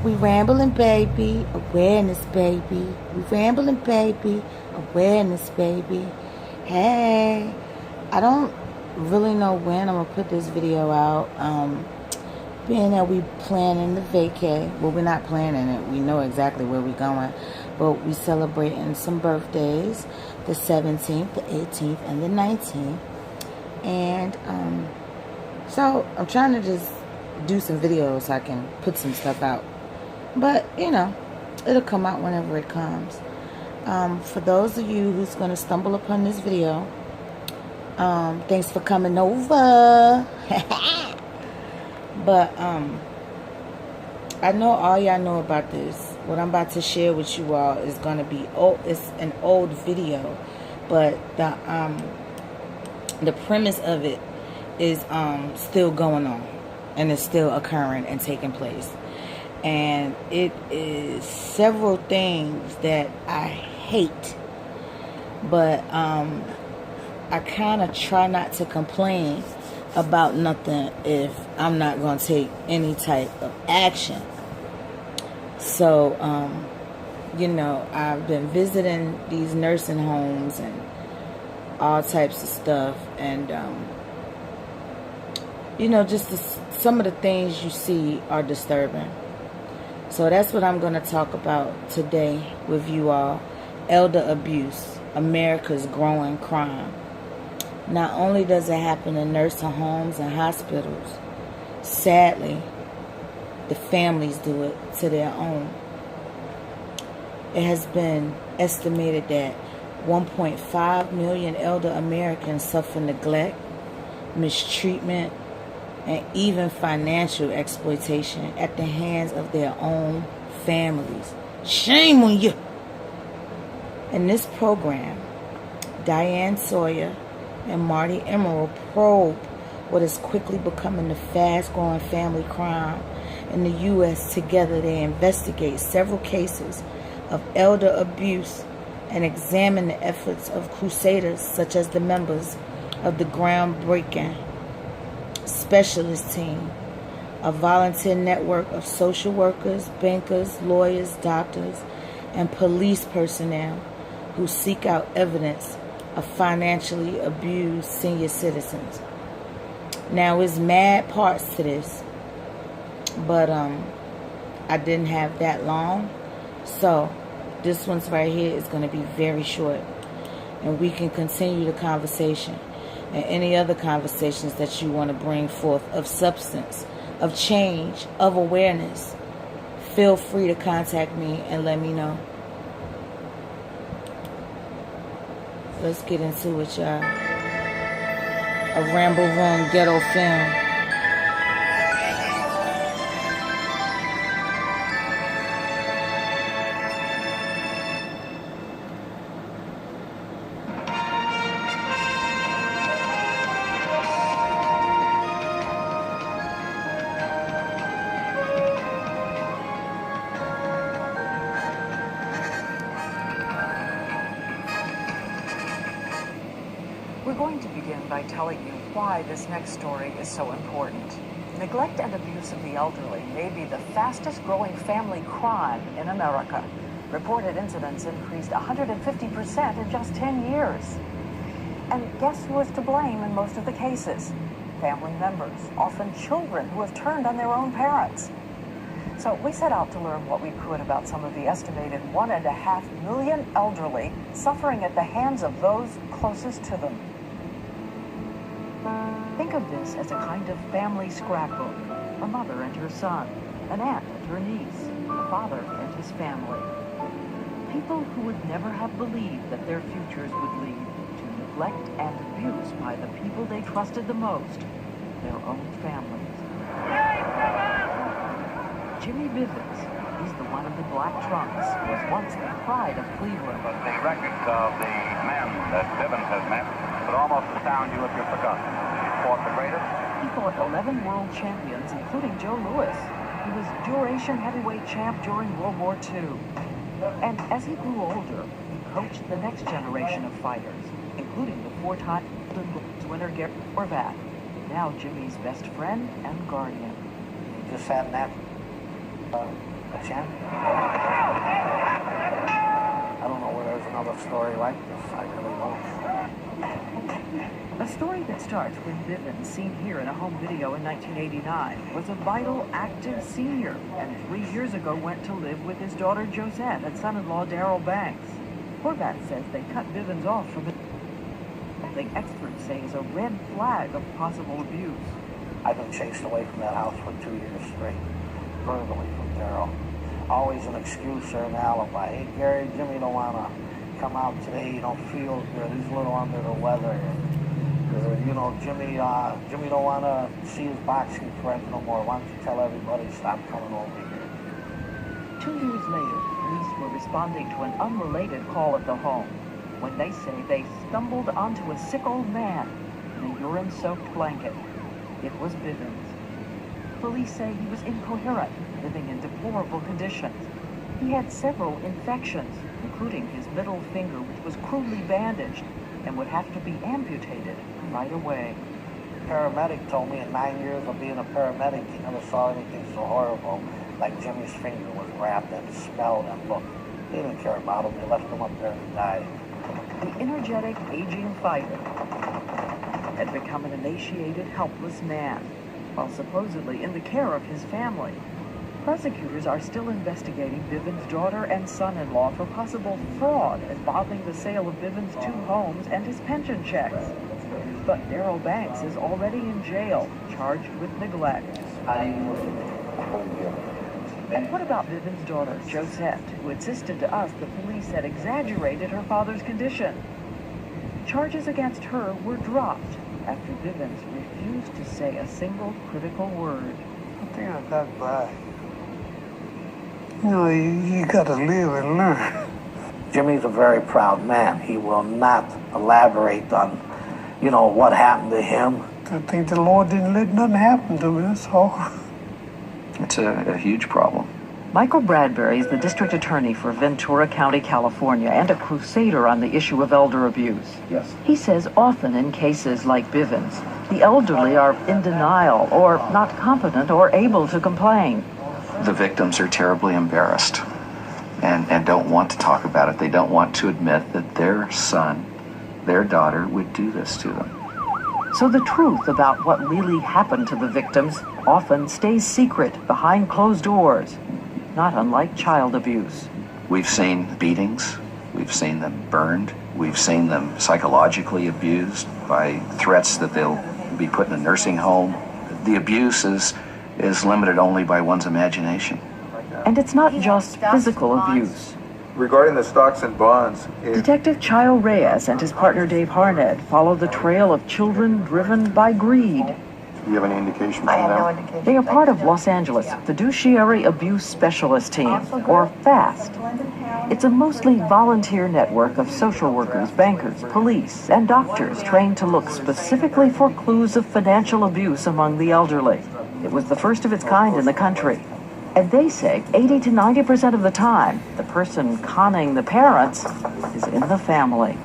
We rambling, baby. Awareness, baby. We rambling, baby. Awareness, baby. Hey, I don't really know when I'm gonna put this video out. Being that we planning the vacay. Well, we're not planning it. We know exactly where we're going, but we celebrating some birthdays: the 17th, the 18th, and the 19th. And so I'm trying to just do some videos so I can put some stuff out. But, you know, it'll come out whenever it comes. For those of you who's going to stumble upon this video, thanks for coming over. But, I know all y'all know about this. What I'm about to share with you all is going to be, it's an old video. But the premise of it is still going on. And it's still occurring and taking place. And it is several things that I hate, but I kind of try not to complain about nothing if I'm not going to take any type of action. So, you know, I've been visiting these nursing homes and all types of stuff, and you know, just some of the things you see are disturbing. So that's what I'm going to talk about today with you all. Elder abuse, America's growing crime. Not only does it happen in nursing homes and hospitals, sadly, the families do it to their own. It has been estimated that 1.5 million elder Americans suffer neglect, mistreatment, and even financial exploitation at the hands of their own families. Shame on you! In this program, Diane Sawyer and Marty Emerald probe what is quickly becoming the fast-growing family crime in the U.S. Together, they investigate several cases of elder abuse and examine the efforts of crusaders such as the members of the groundbreaking specialist team, a volunteer network of social workers, bankers, lawyers, doctors, and police personnel who seek out evidence of financially abused senior citizens. Now, there's mad parts to this, but I didn't have that long, so this one's right here is going to be very short, and we can continue the conversation. And any other conversations that you want to bring forth of substance, of change, of awareness, feel free to contact me and let me know. Let's get into it, y'all. A Ramble Room ghetto film. We're going to begin by telling you why this next story is so important. Neglect and abuse of the elderly may be the fastest growing family crime in America. Reported incidents increased 150% in just 10 years. And guess who is to blame in most of the cases? Family members, often children who have turned on their own parents. So we set out to learn what we could about some of the estimated 1.5 million elderly suffering at the hands of those closest to them. Think of this as a kind of family scrapbook. A mother and her son, an aunt and her niece, a father and his family. People who would never have believed that their futures would lead to neglect and abuse by the people they trusted the most, their own families. Jimmy Bivens, he's the one in the black trunks, was once the pride of Cleveland. But the records of the men that Bivens has met would almost astound you if you forgot. He fought the greatest. He fought 11 world champions, including Joe Louis. He was duration heavyweight champ during World War II. And as he grew older, he coached the next generation of fighters, including the four-time Golden Gloves winner Gary Horvath, now Jimmy's best friend and guardian. Just had an A gem? I don't know where there's another story like this. I really don't. A story that starts with Bivens, seen here in a home video in 1989, was a vital, active senior, and 3 years ago went to live with his daughter Josette and son-in-law Darrell Banks. Horvath says they cut Bivens off from something experts say is a red flag of possible abuse. I've been chased away from that house for 2 years straight, verbally from Darrell. Always an excuse or an alibi. Hey, Gary, Jimmy don't want to come out today. He don't feel good. He's a little under the weather. You know, Jimmy don't want to see his boxing friends no more. Why don't you tell everybody stop coming over here? 2 years later, police were responding to an unrelated call at the home when they say they stumbled onto a sick old man in a urine-soaked blanket. It was Bivens. Police say he was incoherent, living in deplorable conditions. He had several infections, including his middle finger, which was crudely bandaged and would have to be amputated right away. Paramedic told me in 9 years of being a paramedic, he never saw anything so horrible, like Jimmy's finger was wrapped and smelled and looked. They didn't care about him. They left him up there to die. The energetic, aging fighter had become an emaciated, helpless man, while supposedly in the care of his family. Prosecutors are still investigating Bivens' daughter and son-in-law for possible fraud involving the sale of Bivens' 2 homes and his pension checks. But Darrell Banks is already in jail, charged with neglect. And what about Bivens' daughter, Josette, who insisted to us the police had exaggerated her father's condition? Charges against her were dropped after Bivens refused to say a single critical word. I think I got by. You know, you gotta live and learn. Jimmy's a very proud man. He will not elaborate on, you know, what happened to him. I think the Lord didn't let nothing happen to me, that's all. It's a huge problem. Michael Bradbury is the district attorney for Ventura County, California, and a crusader on the issue of elder abuse. Yes. He says often in cases like Bivens, the elderly are in denial or not competent or able to complain. The victims are terribly embarrassed and don't want to talk about it. They don't want to admit that their son, their daughter, would do this to them. So the truth about what really happened to the victims often stays secret behind closed doors, not unlike child abuse. We've seen beatings. We've seen them burned. We've seen them psychologically abused by threats that they'll be put in a nursing home. The abuse is limited only by one's imagination. And it's not just physical abuse. Regarding the stocks and bonds, Detective Chio Reyes and his partner Dave Harnett follow the trail of children driven by greed. do you have any indication from them? They are part of Los Angeles, Fiduciary Abuse Specialist Team, or FAST. It's a mostly volunteer network of social workers, bankers, police, and doctors trained to look specifically for clues of financial abuse among the elderly. It was the first of its kind in the country. And they say 80 to 90% of the time, the person conning the parents is in the family.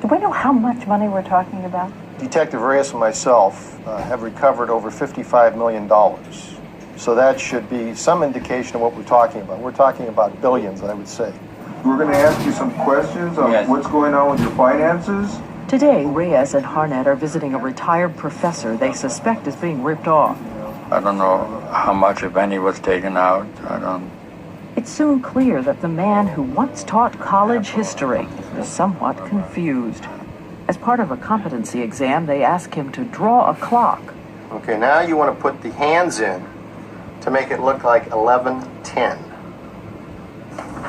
Do we know how much money we're talking about? Detective Reyes and myself have recovered over $55 million. So that should be some indication of what we're talking about. We're talking about billions, I would say. We're going to ask you some questions on what's going on with your finances. Today, Reyes and Harnett are visiting a retired professor they suspect is being ripped off. I don't know how much, if any, was taken out. It's soon clear that the man who once taught college history is somewhat confused. As part of a competency exam, they ask him to draw a clock. Okay, now you want to put the hands in to make it look like 11:10.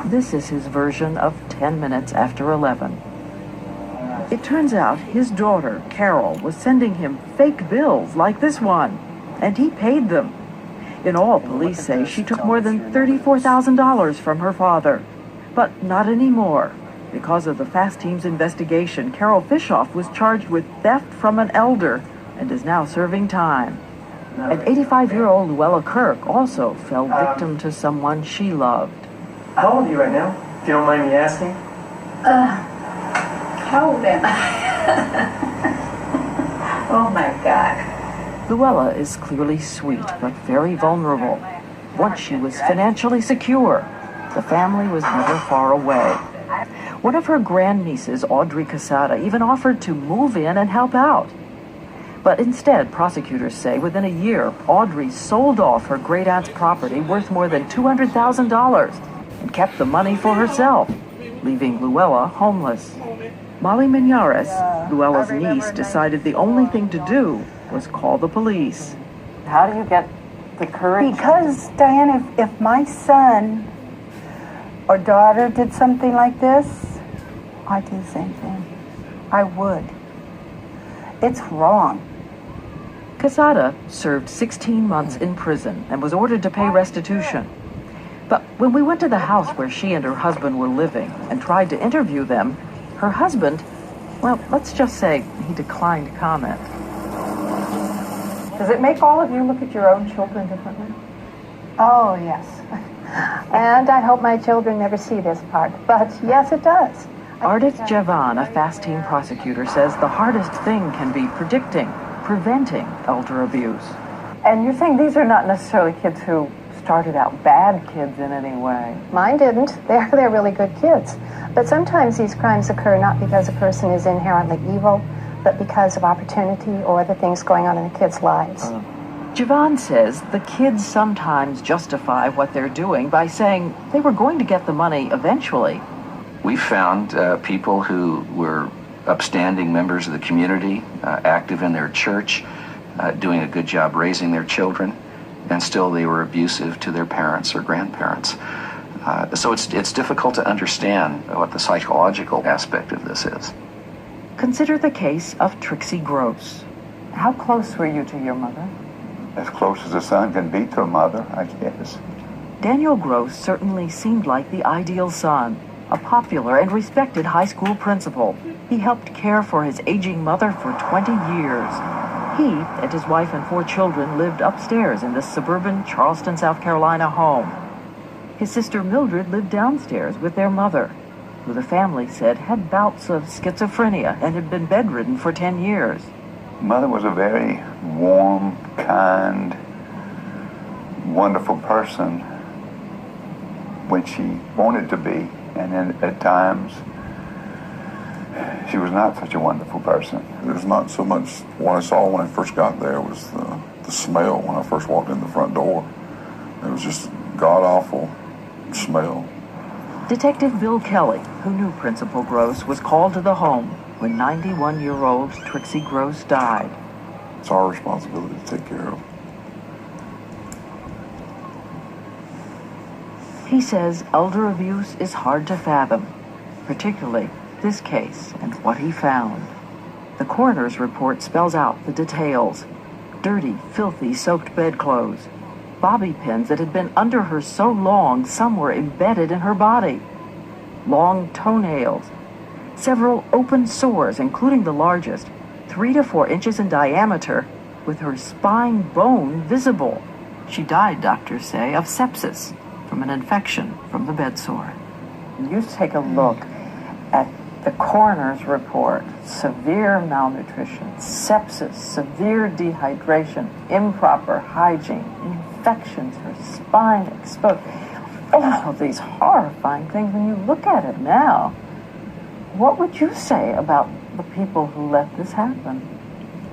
This is his version of 10 minutes after 11. It turns out his daughter, Carol, was sending him fake bills like this one, and he paid them. In all, police say she took more than $34,000 from her father. But not anymore. Because of the FAST team's investigation, Carol Fishoff was charged with theft from an elder and is now serving time. And 85-year-old Luella Kirk also fell victim to someone she loved. How old are you right now, if you don't mind me asking? How old am I? Oh my God. Luella is clearly sweet, but very vulnerable. once she was financially secure, the family was never far away. One of her grandnieces, Audrey Casada, even offered to move in and help out. But instead, prosecutors say, within a year, Audrey sold off her great-aunt's property worth more than $200,000 and kept the money for herself, leaving Luella homeless. Molly Minares, Luella's niece, decided the only thing to do was call the police. How do you get the courage? Because, Diane, if my son or daughter did something like this, I'd do the same thing. I would. It's wrong. Casada served 16 months in prison and was ordered to pay restitution. But when we went to the house where she and her husband were living and tried to interview them, her husband, well, let's just say he declined comment. Does it make all of you look at your own children differently? Oh, yes. And I hope my children never see this part. But yes, it does. Ardith Javan, a fast team prosecutor, says the hardest thing can be predicting, preventing elder abuse. And you're saying these are not necessarily kids who started out bad kids in any way? Mine didn't. They're really good kids. But sometimes these crimes occur not because a person is inherently evil, but because of opportunity or the things going on in the kids' lives. Javan says the kids sometimes justify what they're doing by saying they were going to get the money eventually. We found people who were upstanding members of the community, active in their church, doing a good job raising their children, and still they were abusive to their parents or grandparents. So it's difficult to understand what the psychological aspect of this is. Consider the case of Trixie Gross. How close were you to your mother? As close as a son can be to a mother, I guess. Daniel Gross certainly seemed like the ideal son, a popular and respected high school principal. He helped care for his aging mother for 20 years. He and his wife and 4 children lived upstairs in this suburban Charleston, South Carolina home. His sister Mildred lived downstairs with their mother, who the family said had bouts of schizophrenia and had been bedridden for 10 years. Mother was a very warm, kind, wonderful person when she wanted to be, and then at times she was not such a wonderful person. There's not so much what I saw when I first got there was the smell when I first walked in the front door. It was just god-awful smell. Detective Bill Kelly, who knew Principal Gross, was called to the home when 91-year-old Trixie Gross died. It's our responsibility to take care of. He says elder abuse is hard to fathom, particularly this case and what he found. The coroner's report spells out the details. Dirty, filthy, soaked bedclothes. Bobby pins that had been under her so long some were embedded in her body. Long toenails. Several open sores, including the largest, 3 to 4 inches in diameter, with her spine bone visible. She died, doctors say, of sepsis from an infection from the bedsore. You take a look at the coroner's report. Severe malnutrition, sepsis, severe dehydration, improper hygiene, infections, her spine exposed. All of these horrifying things when you look at it now. What would you say about the people who let this happen?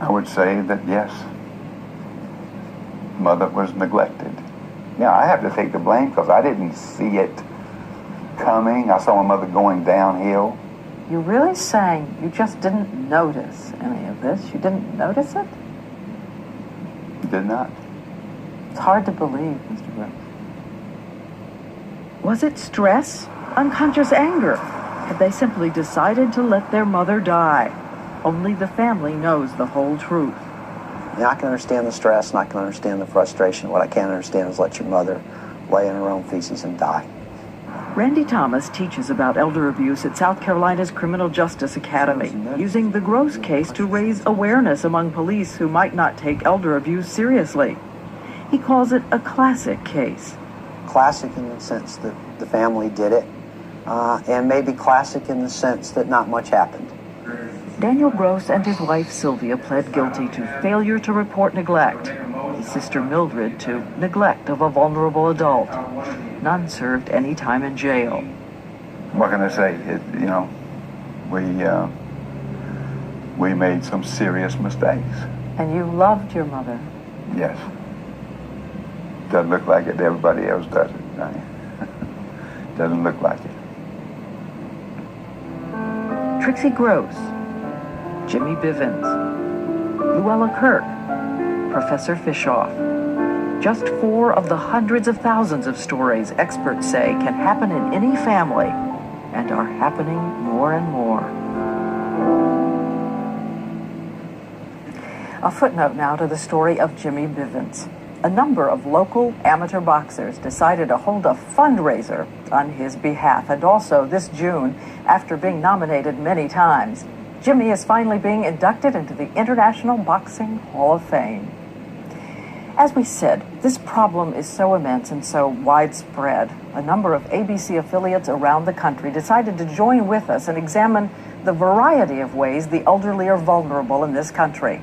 I would say that yes, Mother was neglected. Yeah, I have to take the blame because I didn't see it coming. I saw my mother going downhill. You're really saying you just didn't notice any of this? You didn't notice it? Did not. It's hard to believe, Mr. Brooks. Was it stress? Unconscious anger? Had they simply decided to let their mother die? Only the family knows the whole truth. Yeah, I can understand the stress and I can understand the frustration. What I can't understand is let your mother lay in her own feces and die. Randy Thomas teaches about elder abuse at South Carolina's Criminal Justice Academy, using the Gross case to raise awareness among police who might not take elder abuse seriously. He calls it a classic case. Classic in the sense that the family did it, and maybe classic in the sense that not much happened. Daniel Gross and his wife Sylvia pled guilty to failure to report neglect. Jimmy, Sister Mildred, to neglect of a vulnerable adult. None served any time in jail. What can I say? We made some serious mistakes. And you loved your mother. Yes. Doesn't look like it. Everybody else does it. Doesn't look like it. Trixie Gross, Jimmy Bivens, Luella Kirk, Professor Fishoff. Just 4 of the hundreds of thousands of stories experts say can happen in any family and are happening more and more. A footnote now to the story of Jimmy Bivens. A number of local amateur boxers decided to hold a fundraiser on his behalf. And also this June, after being nominated many times, Jimmy is finally being inducted into the International Boxing Hall of Fame. As we said, this problem is so immense and so widespread. A number of ABC affiliates around the country decided to join with us and examine the variety of ways the elderly are vulnerable in this country.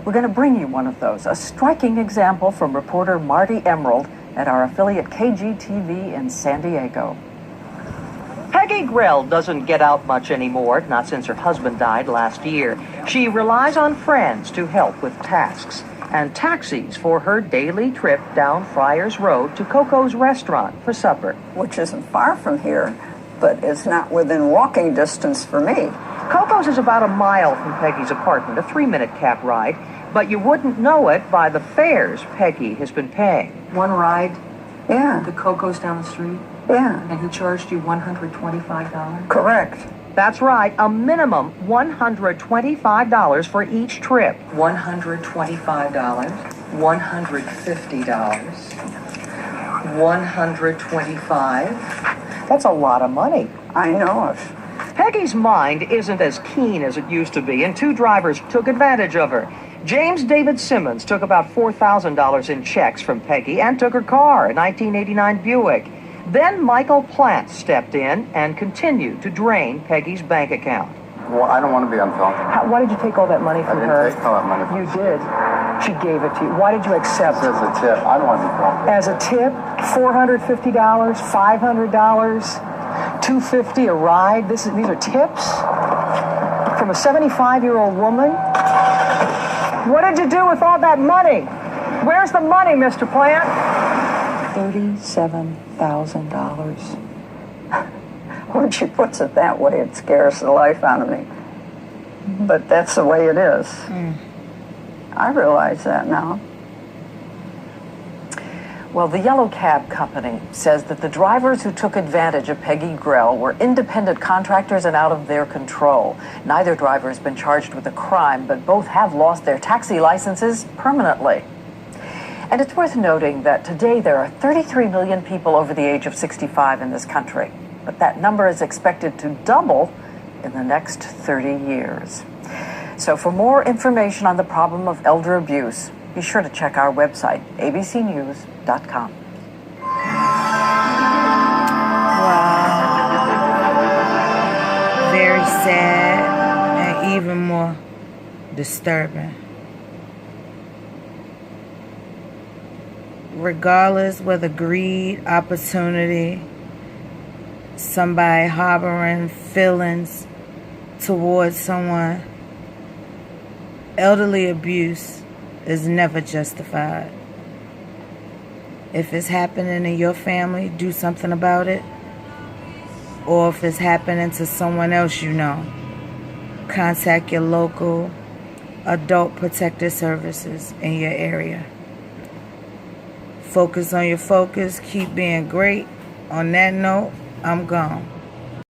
We're going to bring you one of those, a striking example from reporter Marty Emerald at our affiliate KGTV in San Diego. Peggy Grell doesn't get out much anymore, not since her husband died last year. She relies on friends to help with tasks and taxis for her daily trip down Friars Road to Coco's restaurant for supper. Which isn't far from here, but it's not within walking distance for me. Coco's is about a mile from Peggy's apartment, a 3-minute cab ride, but you wouldn't know it by the fares Peggy has been paying. One ride? Yeah. The Coco's down the street? Yeah. And he charged you $125? Correct. That's right, a minimum $125 for each trip. $125, $150, $125. That's a lot of money. I know it. Peggy's mind isn't as keen as it used to be, and 2 drivers took advantage of her. James David Simmons took about $4,000 in checks from Peggy and took her car, a 1989 Buick. Then Michael Plant stepped in and continued to drain Peggy's bank account. Well, I don't want to be on film. Why did you take all that money from her? I didn't take all that money from her. You did. She gave it to you. Why did you accept it? As a tip. I don't want to be filmed. As a tip? $450, $500, $250 a ride? These are tips? From a 75-year-old woman? What did you do with all that money? Where's the money, Mr. Plant? $37,000. When she puts it that way, it scares the life out of me. But that's the way it is. I realize that now. Well, the Yellow Cab Company says that the drivers who took advantage of Peggy Grell were independent contractors and out of their control. Neither driver has been charged with a crime, but both have lost their taxi licenses permanently. And it's worth noting that today there are 33 million people over the age of 65 in this country. But that number is expected to double in the next 30 years. So for more information on the problem of elder abuse, be sure to check our website, abcnews.com. Wow. Very sad and even more disturbing. Regardless whether greed, opportunity, somebody harboring feelings towards someone, elderly abuse is never justified. If it's happening in your family, do something about it. Or if it's happening to someone else you know, contact your local adult protective services in your area. Focus on your focus. Keep being great. On that note, I'm gone.